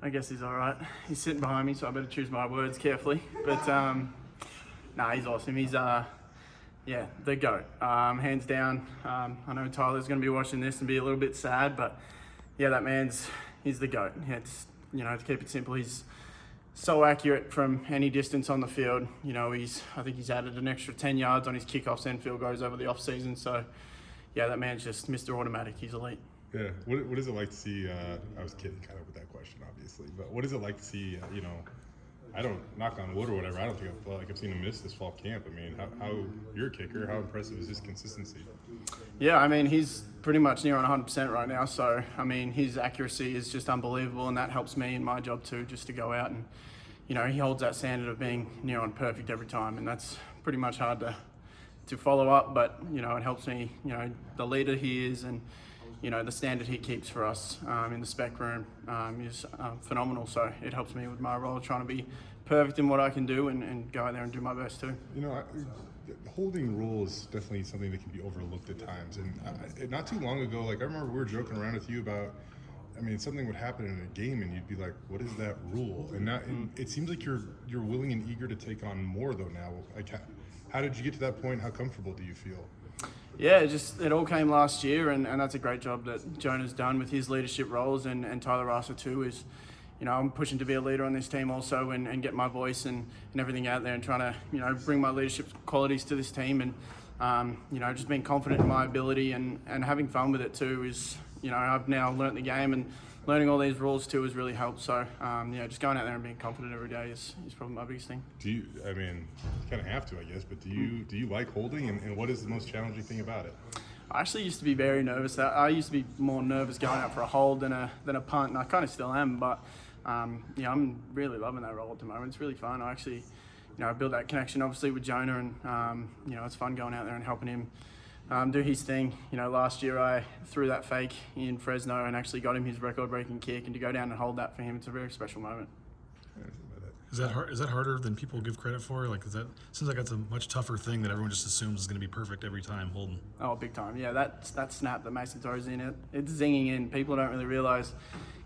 I guess he's all right. He's sitting behind me, so I better choose my words carefully. But nah, he's awesome. He's yeah, the GOAT, hands down. I know Tyler's going to be watching this and be a little bit sad, but yeah, he's the GOAT. It's, you know, to keep it simple, he's so accurate from any distance on the field. You know, I think he's added an extra 10 yards on his kickoffs and field goals over the off season. So yeah, that man's just Mr. Automatic. He's elite. Yeah. What is it like to see? I was kidding kind of with that question, obviously, but what is it like to see? You know, I don't knock on wood or whatever. I don't think I've seen him miss this fall camp. I mean, how you're a kicker? How impressive is his consistency? Yeah, I mean, he's pretty much near on 100% right now. So I mean, his accuracy is just unbelievable, and that helps me in my job too, just to go out and, you know, he holds that standard of being near on perfect every time, and that's pretty much hard to follow up. But you know, it helps me. You know, the leader he is, and you know, the standard he keeps for us in the spec room is phenomenal. So it helps me with my role, trying to be perfect in what I can do and go out there and do my best too. You know, holding rule is definitely something that can be overlooked at times. And not too long ago, like I remember we were joking around with you about, I mean, something would happen in a game and you'd be like, what is that rule? And it seems like you're willing and eager to take on more though now. Like, how did you get to that point? How comfortable do you feel? Yeah, it all came last year, and that's a great job that Jonah's done with his leadership roles, and Tyler Rasa too is, you know, I'm pushing to be a leader on this team also and get my voice and everything out there and trying to, you know, bring my leadership qualities to this team and, you know, just being confident in my ability and having fun with it too is, you know, I've now learnt the game and learning all these rules too has really helped. So, yeah, just going out there and being confident every day is probably my biggest thing. Do you, I mean, you kind of have to, I guess, but do you like holding and what is the most challenging thing about it? I actually used to be very nervous. I used to be more nervous going out for a hold than a punt, and I kind of still am, but yeah, I'm really loving that role at the moment. It's really fun. I actually, you know, I built that connection obviously with Jonah, and you know, it's fun going out there and helping him do his thing. You know, last year I threw that fake in Fresno and actually got him his record-breaking kick, and to go down and hold that for him, it's a very special moment. Is that harder than people give credit for? Like, seems like that's a much tougher thing that everyone just assumes is going to be perfect every time holding. Oh, big time. Yeah, that snap that Mason throws in, it's zinging in. People don't really realize,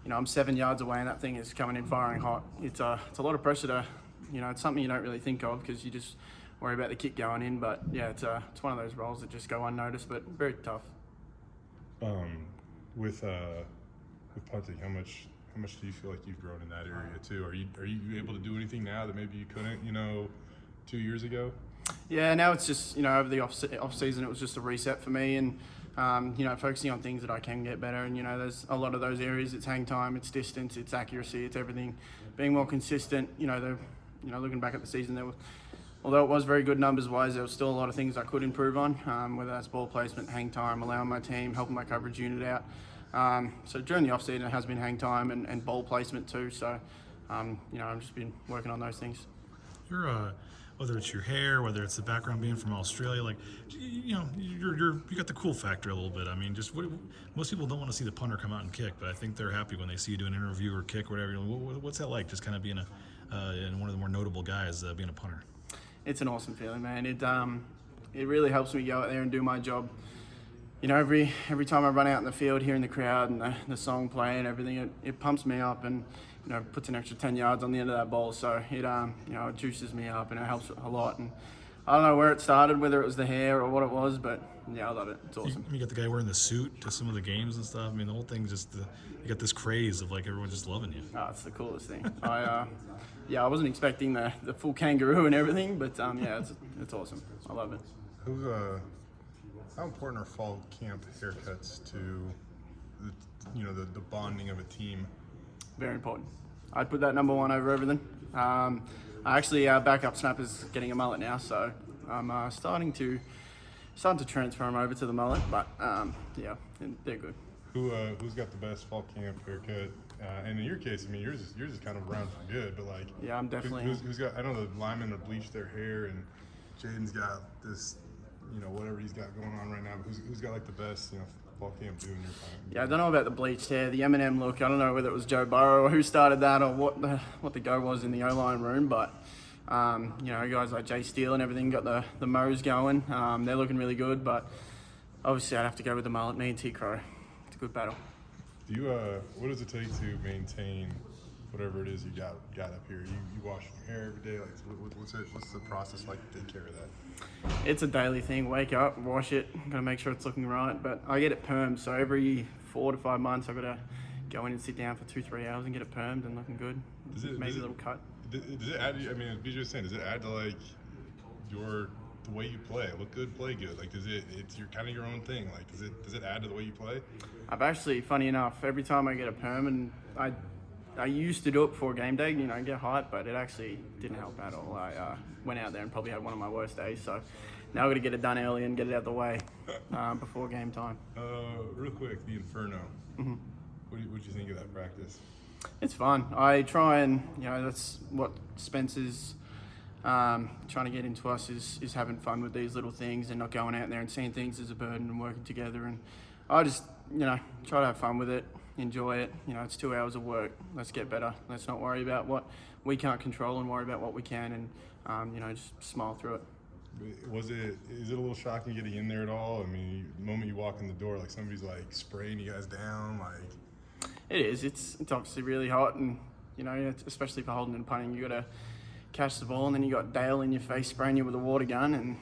you know, I'm 7 yards away and that thing is coming in firing hot. It's a lot of pressure to, you know, it's something you don't really think of because you just worry about the kick going in. But yeah, it's one of those rolls that just go unnoticed, but very tough. With punting, how much do you feel like you've grown in that area too? Are you able to do anything now that maybe you couldn't, you know, 2 years ago? Yeah, now it's just, you know, over the off season it was just a reset for me, and you know, focusing on things that I can get better. And you know, there's a lot of those areas. It's hang time, it's distance, it's accuracy, it's everything. Being more consistent. You know, looking back at the season, although it was very good numbers wise, there was still a lot of things I could improve on. Whether that's ball placement, hang time, allowing my team, helping my coverage unit out. So during the off season, it has been hang time and ball placement too. So you know, I've just been working on those things. Whether it's your hair, whether it's the background being from Australia, like, you know, you got the cool factor a little bit. I mean, just most people don't want to see the punter come out and kick, but I think they're happy when they see you do an interview or kick or whatever. What's that like? Just kind of being one of the more notable guys being a punter. It's an awesome feeling, man. It really helps me go out there and do my job. You know, every time I run out in the field, hearing the crowd and the song playing and everything, it pumps me up and, you know, puts an extra 10 yards on the end of that ball. So it, you know, it juices me up and it helps a lot. And I don't know where it started, whether it was the hair or what it was, but yeah, I love it. It's awesome. You got the guy wearing the suit to some of the games and stuff. I mean, the whole thing just, you got this craze of like everyone just loving you. Oh, it's the coolest thing. Yeah, I wasn't expecting the full kangaroo and everything, but yeah, it's awesome. I love it. How important are fall camp haircuts to, the bonding of a team? Very important. I'd put that number one over everything. I actually, backup snapper's getting a mullet now, so I'm starting to transfer him over to the mullet. But yeah, they're good. Who's got the best fall camp haircut? And in your case, I mean, yours is kind of around for good, but like, yeah, I'm definitely. Who's got? I know the linemen have bleached their hair, and Jaden's got this, you know, whatever he's got going on right now. But who's got like the best, you know, fall camp doing your time? Yeah, I don't know about the bleached hair, the M&M look. I don't know whether it was Joe Burrow or who started that or what the go was in the O-line room, but you know, guys like Jay Steele and everything got the Mo's going. They're looking really good, but obviously I'd have to go with the mullet. Me and T Crow. It's a good battle. Do you? What does it take to maintain whatever it is you got up here? You wash your hair every day. Like, what's the process like to take care of that? It's a daily thing. Wake up, wash it. Got to make sure it's looking right. But I get it permed, so every 4 to 5 months I've got to go in and sit down for 2-3 hours and get it permed and looking good. Maybe a little cut. Does it add? I mean, as BJ was saying, does it add to like the way you play? Look good, play good. Like, it's your kind of your own thing. Like, does it add to the way you play? I've actually, funny enough, every time I get a perm, and I used to do it before game day, you know, get hyped, but it actually didn't help at all. I went out there and probably had one of my worst days, so now I've got to get it done early and get it out of the way before game time. Real quick, the Inferno. Mm-hmm. What do you think of that practice? It's fun. I try and, you know, that's what Spencer's trying to get into us is having fun with these little things and not going out there and seeing things as a burden and working together. And I just, you know, try to have fun with it, enjoy it. You know, it's 2 hours of work. Let's get better. Let's not worry about what we can't control and worry about what we can, and you know, just smile through it. Is it a little shocking getting in there at all? I mean, the moment you walk in the door, like somebody's like spraying you guys down, like. It is. It's obviously really hot, and you know, especially for holding and punting, you got to catch the ball, and then you got Dale in your face spraying you with a water gun, and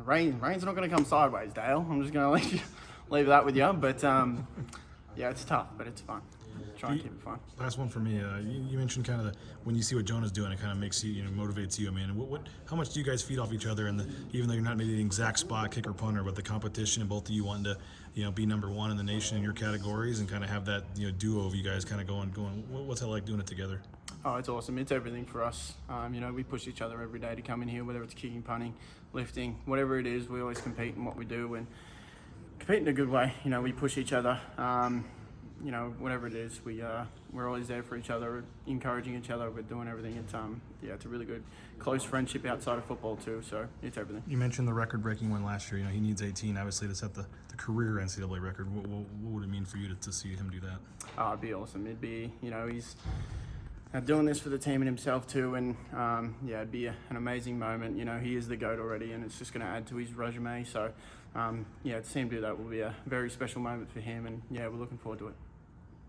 rain's not going to come sideways, Dale. I'm just going to leave that with you. But yeah, it's tough, but it's fun. Try and keep it fun. Last one for me. You mentioned kind of when you see what Jonah's doing, it kind of makes you, you know, motivates you. I mean, how much do you guys feed off each other? And even though you're not maybe the exact spot kicker punter, but the competition and both of you wanting to, you know, be number one in the nation in your categories and kind of have that, you know, duo of you guys kind of going. What's it like doing it together? Oh, it's awesome. It's everything for us. You know, we push each other every day to come in here, whether it's kicking, punting, lifting, whatever it is. We always compete in what we do and compete in a good way. You know, we push each other. You know, whatever it is, we're always there for each other, encouraging each other. We're doing everything. It's it's a really good, close friendship outside of football too. So it's everything. You mentioned the record-breaking one last year. You know, he needs 18, obviously, to set the career NCAA record. What would it mean for you to see him do that? Oh, it'd be awesome. It'd be, you know, he's doing this for the team and himself too, and it'd be an amazing moment. You know, he is the GOAT already, and it's just going to add to his resume. So, to see him do that will be a very special moment for him, and we're looking forward to it.